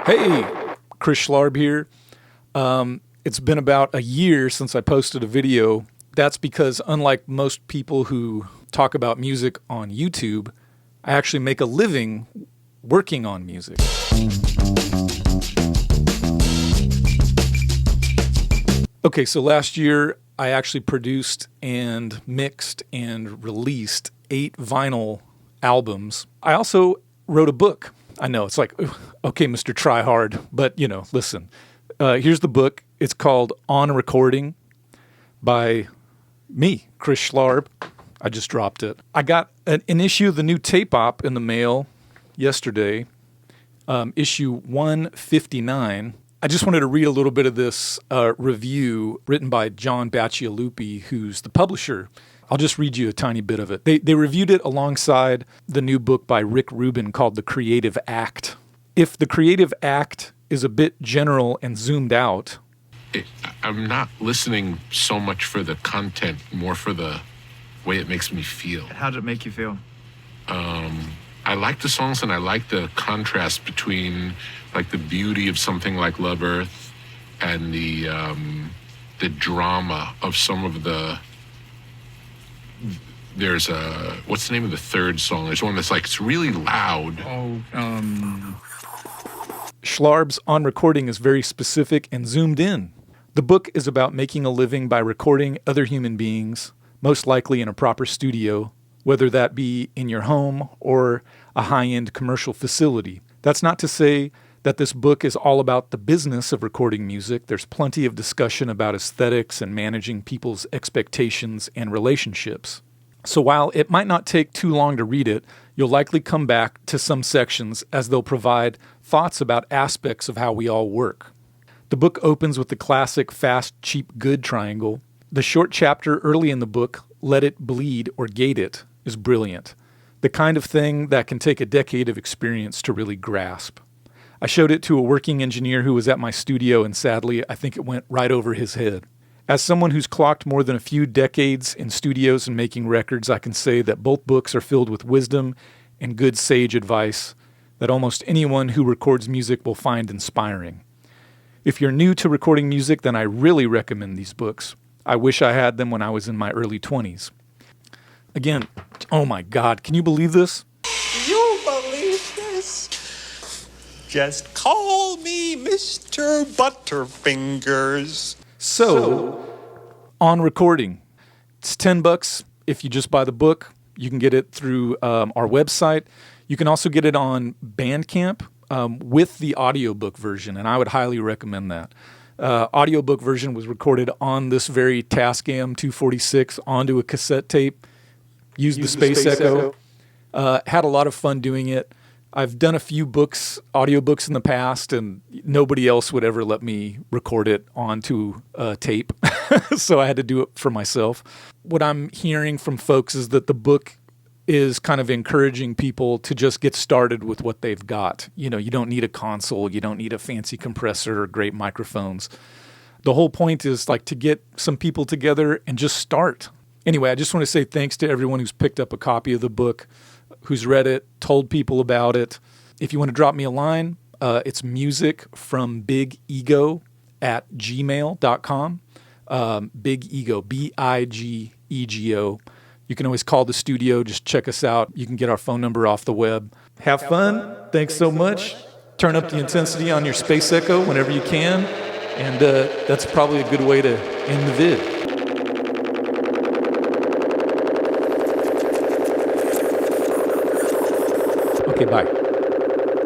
Hey, Chris Schlarb here. It's been about a year since I posted a video. That's because unlike most people who talk about music on YouTube, I actually make a living working on music. Okay, so last year I actually produced and mixed and released 8 vinyl albums. I also wrote a book. I know, it's like, okay, Mr. Try Hard, but, listen. Here's the book. It's called On Recording by me, Chris Schlarb. I just dropped it. I got an issue of the new tape op in the mail yesterday, issue 159. I just wanted to read a little bit of this review written by John Bacialupi, who's the publisher. I'll just read you a tiny bit of it. They reviewed it alongside the new book by Rick Rubin called The Creative Act. If the creative act is a bit general and zoomed out, I'm not listening so much for the content, more for the way it makes me feel. How did it make you feel? I like the songs and I like the contrast between like the beauty of something like Love Earth and the drama of some of the. There's what's the name of the third song? There's one that's like, it's really loud. Schlarb's On Recording is very specific and zoomed in. The book is about making a living by recording other human beings, most likely in a proper studio, whether that be in your home or a high-end commercial facility. That's not to say that this book is all about the business of recording music. There's plenty of discussion about aesthetics and managing people's expectations and relationships. So while it might not take too long to read it, you'll likely come back to some sections as they'll provide thoughts about aspects of how we all work. The book opens with the classic fast, cheap, good triangle. The short chapter early in the book, Let It Bleed or Gate It, is brilliant. The kind of thing that can take a decade of experience to really grasp. I showed it to a working engineer who was at my studio, and sadly, I think it went right over his head. As someone who's clocked more than a few decades in studios and making records, I can say that both books are filled with wisdom and good sage advice that almost anyone who records music will find inspiring. If you're new to recording music, then I really recommend these books. I wish I had them when I was in my early 20s. Again, oh my God, can you believe this? You believe this? Just call me Mr. Butterfingers. So, On Recording. It's $10 if you just buy the book. You can get it through our website. You can also get it on Bandcamp with the audiobook version, and I would highly recommend that. Audiobook version was recorded on this very Tascam 246 onto a cassette tape. Used the Space Echo. Had a lot of fun doing it. I've done a few audiobooks in the past, and nobody else would ever let me record it onto tape. So I had to do it for myself. What I'm hearing from folks is that the book is kind of encouraging people to just get started with what they've got. You don't need a console. You don't need a fancy compressor or great microphones. The whole point is like to get some people together and just start. Anyway, I just want to say thanks to everyone who's picked up a copy of the book, who's read it, told people about it. If you want to drop me a line, it's musicfrombigego@gmail.com. Big Ego, Bigego. You can always call the studio. Just check us out. You can get our phone number off the web. Have fun. Thanks so much. Turn up the intensity on your Space Echo whenever you can. And that's probably a good way to end the vid. Okay, bye.